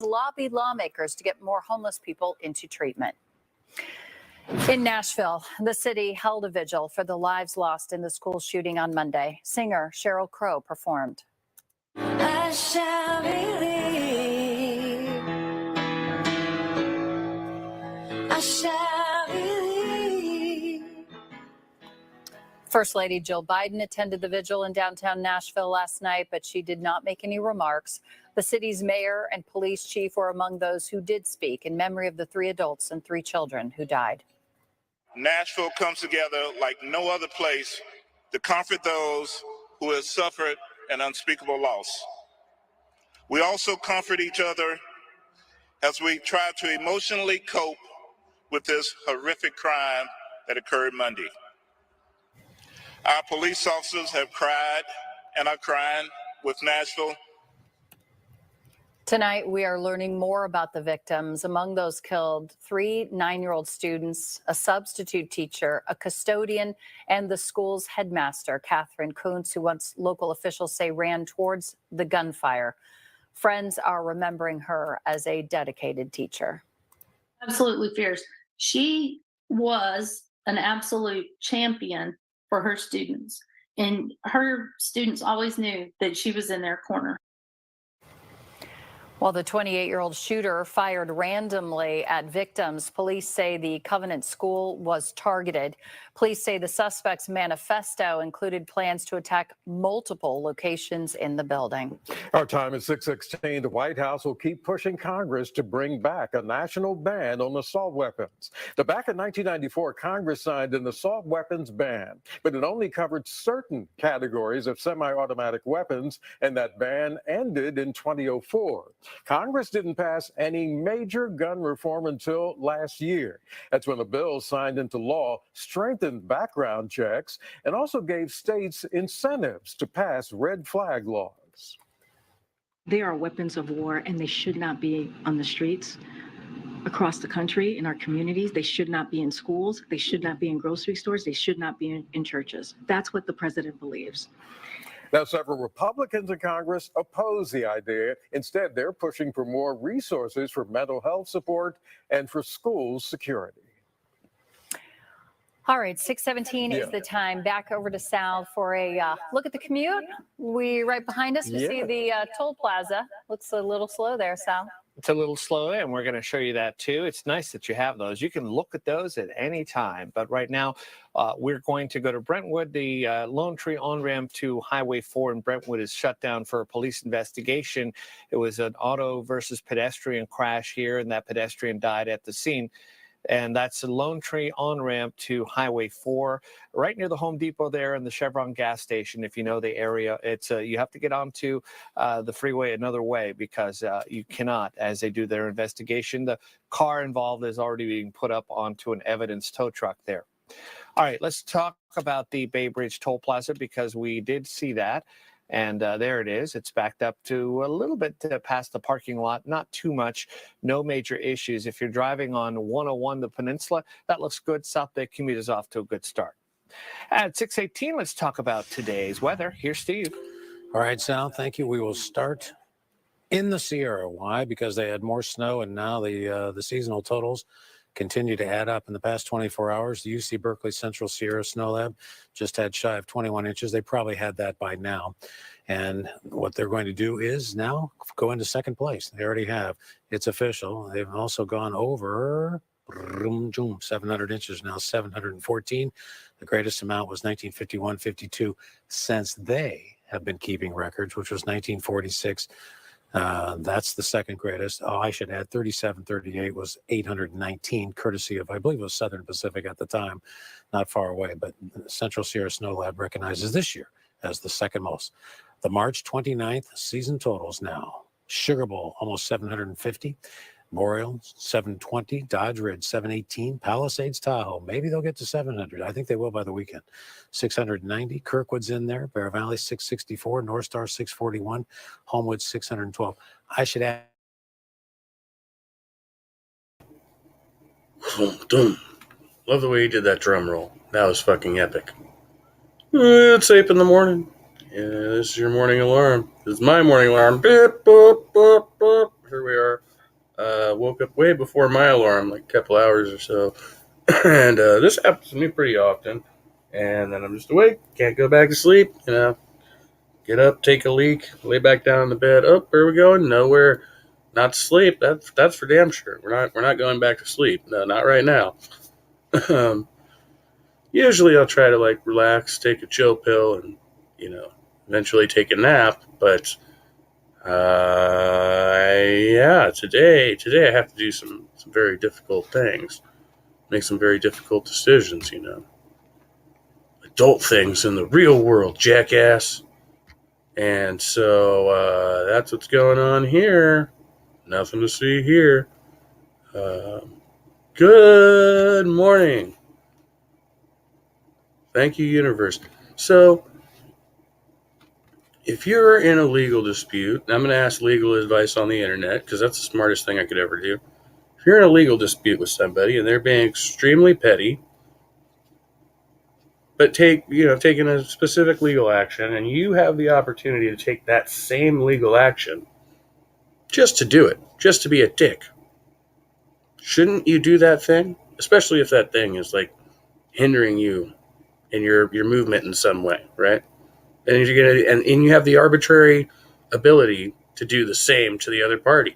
lobbied lawmakers to get more homeless people into treatment. In Nashville, the city held a vigil for the lives lost in the school shooting on Monday. Singer Sheryl Crow performed. I shall believe. I shall believe. First Lady Jill Biden attended the vigil in downtown Nashville last night, but she did not make any remarks. The city's mayor and police chief were among those who did speak in memory of the 3 adults and 3 children who died. Nashville comes together like no other place to comfort those who have suffered an unspeakable loss. We also comfort each other as we try to emotionally cope with this horrific crime that occurred Monday. Our police officers have cried and are crying with Nashville. Tonight, we are learning more about the victims. Among those killed, 3 9-year-old students, a substitute teacher, a custodian, and the school's headmaster, Catherine Kuntz, who once local officials say ran towards the gunfire. Friends are remembering her as a dedicated teacher. Absolutely fierce. She was an absolute champion for her students, and her students always knew that she was in their corner. While the 28-year-old shooter fired randomly at victims, police say the Covenant School was targeted. Police say the suspect's manifesto included plans to attack multiple locations in the building. Our time is 6:16. The White House will keep pushing Congress to bring back a national ban on assault weapons. Back in 1994, Congress signed an assault weapons ban, but it only covered certain categories of semi-automatic weapons, and that ban ended in 2004. Congress didn't pass any major gun reform until last year. That's when the bill signed into law strengthened background checks and also gave states incentives to pass red flag laws. They are weapons of war, and they should not be on the streets across the country, in our communities. They should not be in schools. They should not be in grocery stores. They should not be in churches. That's what the president believes. Now, several Republicans in Congress oppose the idea. Instead, they're pushing for more resources for mental health support and for school security. All right, 6:17 is the time. Back over to Sal for a look at the commute. Right behind us, we see the toll plaza. Looks a little slow there, Sal. It's a little slow, and we're going to show you that too. It's nice that you have those. You can look at those at any time. But right now, we're going to go to Brentwood. The Lone Tree on-ramp to Highway 4 in Brentwood is shut down for a police investigation. It was an auto versus pedestrian crash here, and that pedestrian died at the scene. And that's the Lone Tree on-ramp to Highway 4, right near the Home Depot there and the Chevron gas station. If you know the area, it's you have to get onto the freeway another way because you cannot, as they do their investigation. The car involved is already being put up onto an evidence tow truck there. All right, let's talk about the Bay Bridge Toll Plaza because we did see that. And there it is. It's backed up to a little bit past the parking lot. Not too much. No major issues. If you're driving on 101, the Peninsula, that looks good. South Bay commute is off to a good start. At 6:18, let's talk about today's weather. Here's Steve. All right, Sal, thank you. We will start in the Sierra. Why? Because they had more snow, and now the seasonal totals continue to add up. In the past 24 hours, the UC Berkeley Central Sierra Snow Lab just had shy of 21 inches. They probably had that by now. And what they're going to do is now go into second place. They already have. It's official. They've also gone over 700 inches, now 714. The greatest amount was 1951-52 since they have been keeping records, which was 1946. That's the second greatest. Oh, I should add 3738 was 819, courtesy of, I believe it was Southern Pacific at the time, not far away. But Central Sierra Snow Lab recognizes this year as the second most. The March 29th season totals now. Sugar Bowl, almost 750. Boreal, 720. Dodge Ridge, 718. Palisades, Tahoe, maybe they'll get to 700. I think they will by the weekend. 690. Kirkwood's in there. Bear Valley, 664. North Star, 641. Homewood, 612. I should add. Boom. Love the way you did that drum roll. That was fucking epic. It's 8 in the morning. Yeah, this is your morning alarm. This is my morning alarm. Beep, boop, boop, boop. Here we are. woke up way before my alarm, like a couple hours or so. And this happens to me pretty often. And then I'm just awake, can't go back to sleep, get up, take a leak, lay back down in the bed. Oh, where are we going? Nowhere. Not to sleep. That's for damn sure. We're not going back to sleep. No, not right now. Usually I'll try to like relax, take a chill pill, and eventually take a nap. But yeah, today I have to do some very difficult things, make some very difficult decisions. Adult things in the real world, jackass. And so that's what's going on here. Nothing to see here. Good morning. Thank you, universe. So, if you're in a legal dispute, I'm going to ask legal advice on the internet because that's the smartest thing I could ever do. If you're in a legal dispute with somebody and they're being extremely petty, but taking a specific legal action, and you have the opportunity to take that same legal action just to do it, just to be a dick, shouldn't you do that thing? Especially if that thing is like hindering you in your movement in some way, right? And if you're gonna and you have the arbitrary ability to do the same to the other party,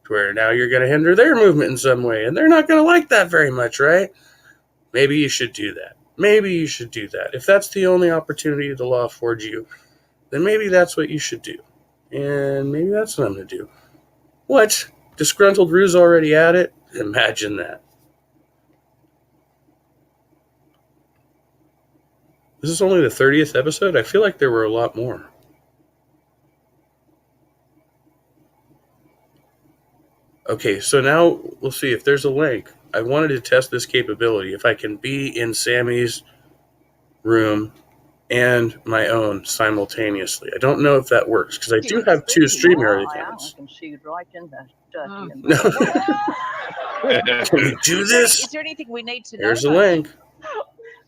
to where now you're gonna hinder their movement in some way, and they're not gonna like that very much, right? Maybe you should do that. Maybe you should do that. If that's the only opportunity the law affords you, then maybe that's what you should do. And maybe that's what I'm gonna do. What? Disgruntled Rue's already at it? Imagine that. This is only the 30th episode? I feel like there were a lot more. Okay, so now we'll see if there's a link. I wanted to test this capability. If I can be in Sammy's room and my own simultaneously. I don't know if that works, because I do have two StreamYard accounts. I can see right in there. Dirty and Can you do this? Is there anything we need to know? There's a link.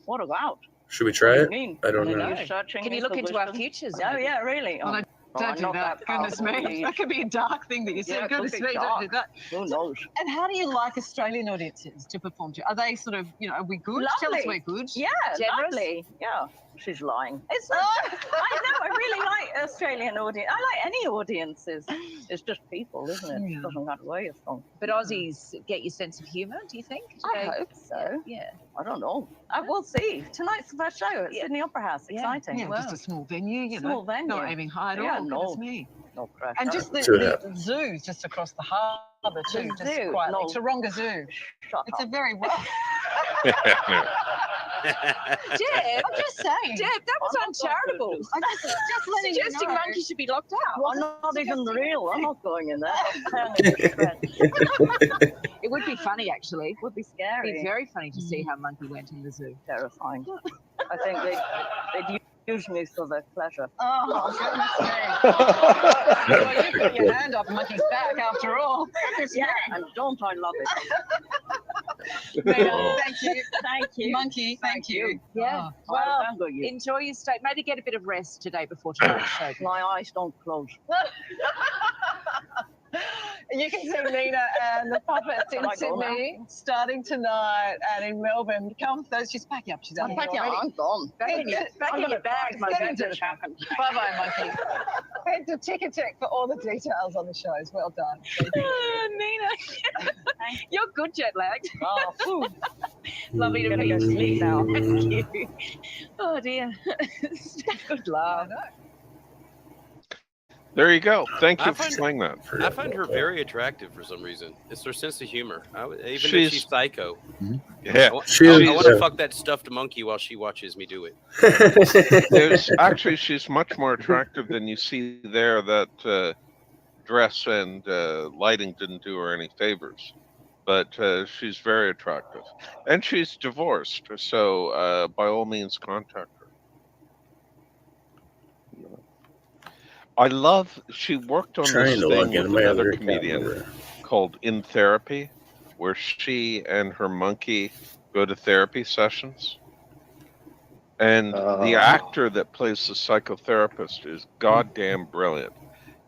What about? Should we try What it? do you mean? I don't know. Can you look into our futures? Oh, yeah, really? Well, don't do that. Goodness me. That could be a dark thing that you said. Goodness me, don't do that. Who knows? And how do you like Australian audiences to perform to? Are they sort of, are we good? Tell us we're good. Yeah, Generous? lovely. Yeah, she's lying. It's not, I know, I really like Australian audience. I like any audiences. It's just people, isn't it? Yeah. It doesn't matter where you're from. But Aussies get your sense of humour, do you think? I hope so. Yeah. I don't know. We'll see. Tonight's the first show at Sydney Opera House. Exciting. Yeah, just a small venue, Small venue. Not aiming high at all. Goodness me. No pressure. And just the zoo just across the harbour too, The just zoo? quietly. No. Taronga Zoo. Shut It's up. a very well. Jeb, I'm just saying. Jeb, that was I'm not uncharitable. going to. I'm just letting you Suggesting know. monkeys should be locked out. I'm not even real. I'm not going in there. It would be funny, actually. It would be It'd scary. be very funny to see how Monkey went in the zoo. Terrifying. I think they'd use me for their pleasure. Oh, goodness me. Well, you put your hand up Monkey's back after all. Yeah, and don't I love it? Nina, thank you. Thank you. Monkey, thank you. Yeah. Oh. Well, Tango you. enjoy your stay. Maybe get a bit of rest today before tonight's show. My eyes don't close. You can see Nina and the puppets in Shall I go Sydney starting tonight and in Melbourne. Come, she's packing up. She's out I'm here packing up. already. I'm gone. Back in your bag, my Get bag. into it. Bye-bye, Monkey. Head to Ticketek for all the details on the shows. Well done. Thank you. Nina, you're good jet lagged. Oh, phew. Lovely to Gonna meet go you. sleep now. Thank you. Oh dear. Good laugh. There you go. Thank I you for find- saying that. I find her very attractive for some reason. It's her sense of humor. Even if She's- she's psycho. Yeah. I want She's- to fuck that stuffed monkey while she watches me do it. She's much more attractive than you see there. That dress and lighting didn't do her any favors. But she's very attractive. And she's divorced. So by all means, contact her. I love, she worked on Trying this to log thing into with my another other account comedian number. called In Therapy, where she and her monkey go to therapy sessions. And the actor that plays the psychotherapist is goddamn brilliant.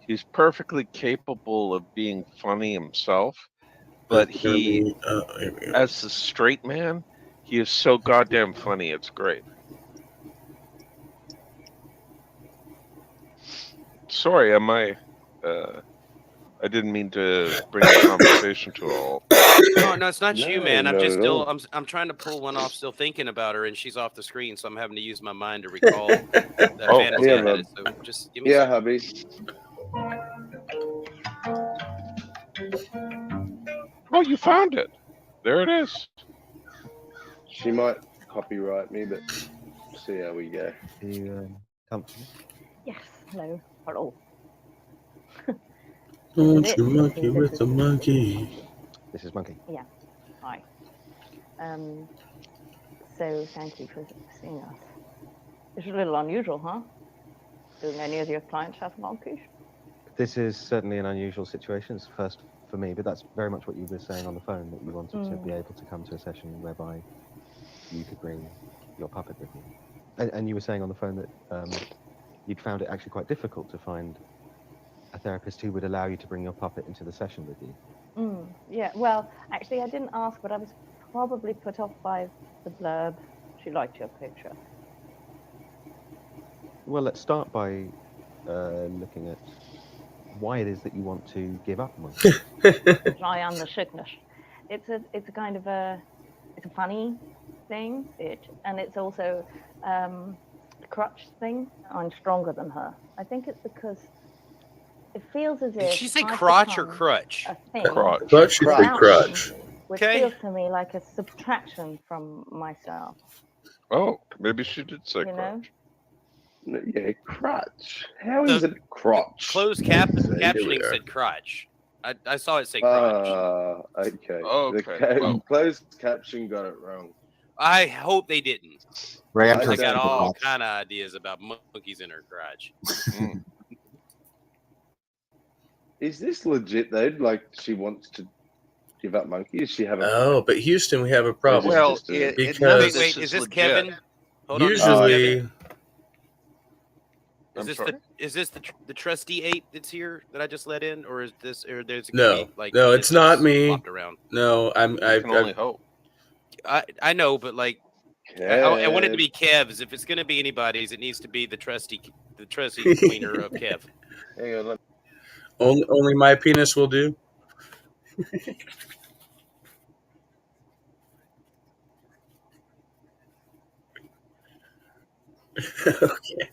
He's perfectly capable of being funny himself, but That's gonna he, be, here we go. as the straight man, he is so goddamn funny. It's great. Sorry, I didn't mean to bring the conversation to all. No, it's not you, No, man. I'm not just at still, all. I'm trying to pull one off, still thinking about her, and she's off the screen, so I'm having to use my mind to recall that Oh, fantasy Yeah, I had. man. So just give me a Yeah, second. hubby. Oh, you found it. There it is. She might copyright me, but see how we go. Are you comfortable? Yes. Hello. Hello. Don't This you is- monkey this with is- the this is monkey. This is Monkey. Yeah. Hi. So thank you for seeing us. It's a little unusual, huh? Do any of your clients have monkeys? This is certainly an unusual situation. It's first for me, but that's very much what you were saying on the phone, that you wanted to be able to come to a session whereby you could bring your puppet with you. And you were saying on the phone that you'd found it actually quite difficult to find a therapist who would allow you to bring your puppet into the session with you. Yeah, well, actually, I didn't ask, but I was probably put off by the blurb. She liked your picture. Well, let's start by looking at why it is that you want to give up Monkey. I am the sickness. It's a kind of it's a funny thing, and it's also a crutch thing. I'm stronger than her. I think it's because it feels as Did if she say I've crotch or become crutch? a thing Crotch. Crutch, she said without crutch. them, which Okay. feels to me like a subtraction from myself. Oh, maybe she did say You know? crotch. Yeah, crotch. How The- is it crotch? Closed Here we captioning are. said crotch. I saw it say crotch. Okay. Okay, well. Closed caption got it wrong. I hope they didn't. I I don't got all know. kind of ideas about monkeys in her crotch. Mm. Is this legit though? Like she wants to give up Monkey? Is she having? Oh, but Houston, we have a problem. Well, just because Wait, is this Kevin? Hold on, usually, is this sorry? the trustee ape that's here that I just let in, or is this or there's no, like no, it's not innocents me. flopped around? No, You can only hope. I know, but like I want it to be Kev's. If it's going to be anybody's, it needs to be the trustee cleaner of Kev. Hang on, only my penis will do. Okay.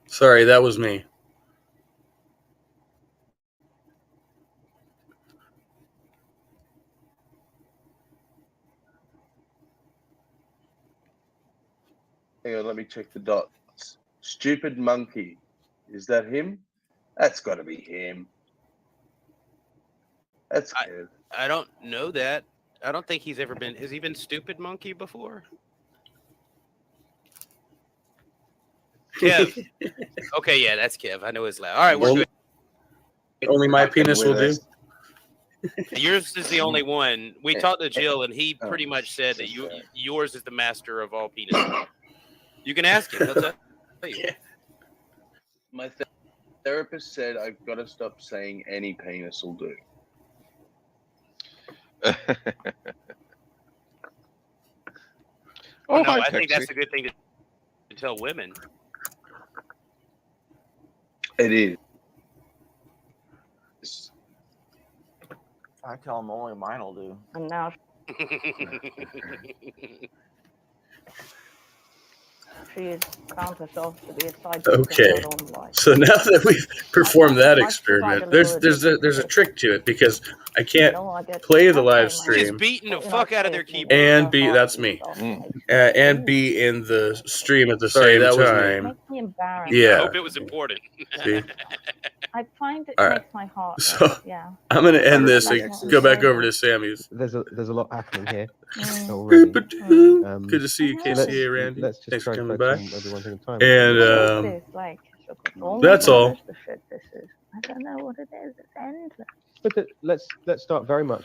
Sorry, that was me. hang on, let me check the dots. Stupid Monkey. Is that him? That's got to be him. That's Kev. I don't know that. I don't think he's ever been. Has he been stupid monkey before? Kev. Okay, yeah, that's Kev. I know his loud. All right, we're good. Only my penis will do. Yours is the only one. We talked to Jill, and he pretty much said that yours is the master of all penises. You can ask him. He'll tell you. My therapist said I've got to stop saying any penis will do. Oh, no, hi, I think Pixie. that's a good thing to tell women. It is. I tell them only mine will do. And now she has found herself to be a side Okay, so now that we've performed that experiment, there's a trick to it, because I can't No, I get play the okay, live my Just stream beating the Well, fuck out of their occasionally keyboard. and be my that's heart me beats off Mm. and makes me and ooh, be in the stream at the Sorry, same that was me. time. makes me embarrassed. I Yeah. hope it was important. See, I find it all right. makes my heart So rate. Yeah. I'm gonna end But this that's and not go back over enjoyable. to Sammy's. There's a lot happening here Mm, already. mm. Good to see you, I know. KCA Randy. Let's just Thanks for try and coming focus by. on maybe one thing at a time. And What is this? Like sugar falls that's and all. the shit this is. I don't know what it is. It's endless. But let's start very much